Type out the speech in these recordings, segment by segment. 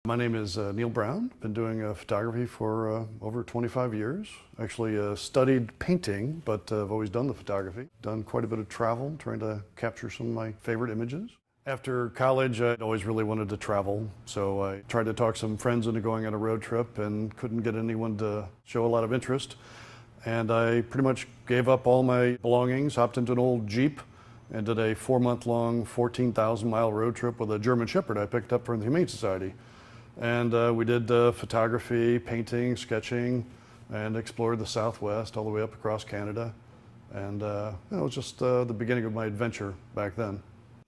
My name is Neil Brown. Been doing photography for over 25 years. Actually studied painting, but I've always done the photography. Done quite a bit of travel, trying to capture some of my favorite images. After college, I always really wanted to travel, so I tried to talk some friends into going on a road trip and couldn't get anyone to show a lot of interest. And I pretty much gave up all my belongings, hopped into an old Jeep, and did a 4-month-long, 14,000-mile road trip with a German Shepherd I picked up from the Humane Society. And we did photography, painting, sketching, and explored the Southwest all the way up across Canada. And it was just the beginning of my adventure back then.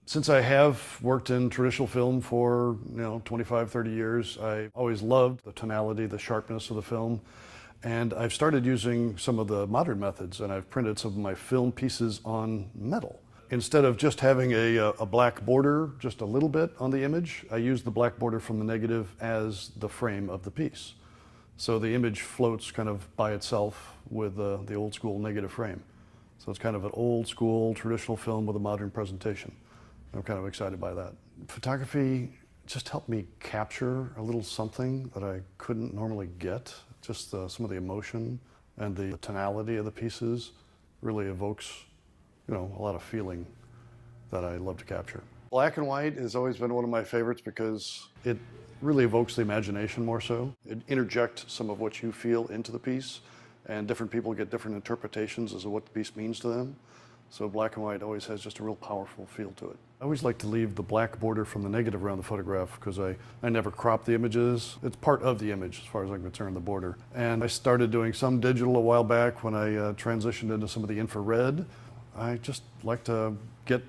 Since I have worked in traditional film for 25, 30 years, I always loved the tonality, the sharpness of the film. And I've started using some of the modern methods, and I've printed some of my film pieces on metal. Instead of just having a black border, just a little bit on the image, I use the black border from the negative as the frame of the piece. So the image floats kind of by itself with the old school negative frame. So it's kind of an old school traditional film with a modern presentation. I'm kind of excited by that. Photography just helped me capture a little something that I couldn't normally get. Just some of the emotion and the tonality of the pieces really evokes a lot of feeling that I love to capture. Black and white has always been one of my favorites because it really evokes the imagination more so. It interjects some of what you feel into the piece, and different people get different interpretations as to what the piece means to them. So black and white always has just a real powerful feel to it. I always like to leave the black border from the negative around the photograph because I never crop the images. It's part of the image as far as I'm concerned, the border. And I started doing some digital a while back when I transitioned into some of the infrared. I just like to get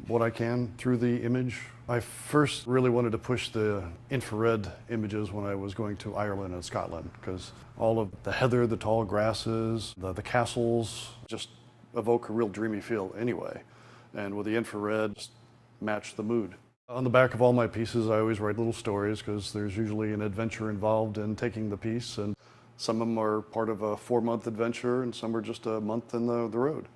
what I can through the image. I first really wanted to push the infrared images when I was going to Ireland and Scotland because all of the heather, the tall grasses, the castles just evoke a real dreamy feel anyway. And with the infrared, just match the mood. On the back of all my pieces, I always write little stories because there's usually an adventure involved in taking the piece, and some of them are part of a 4-month adventure and some are just a month in the road.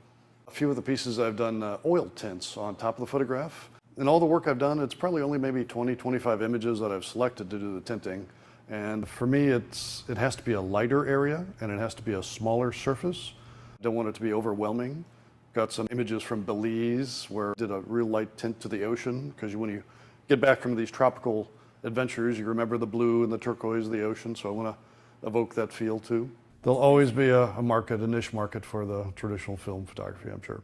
A few of the pieces I've done oil tints on top of the photograph. In all the work I've done, it's probably only maybe 20, 25 images that I've selected to do the tinting. And for me, it has to be a lighter area and it has to be a smaller surface. Don't want it to be overwhelming. Got some images from Belize where I did a real light tint to the ocean because when you get back from these tropical adventures, you remember the blue and the turquoise of the ocean, so I want to evoke that feel too. There'll always be a niche market for the traditional film photography, I'm sure.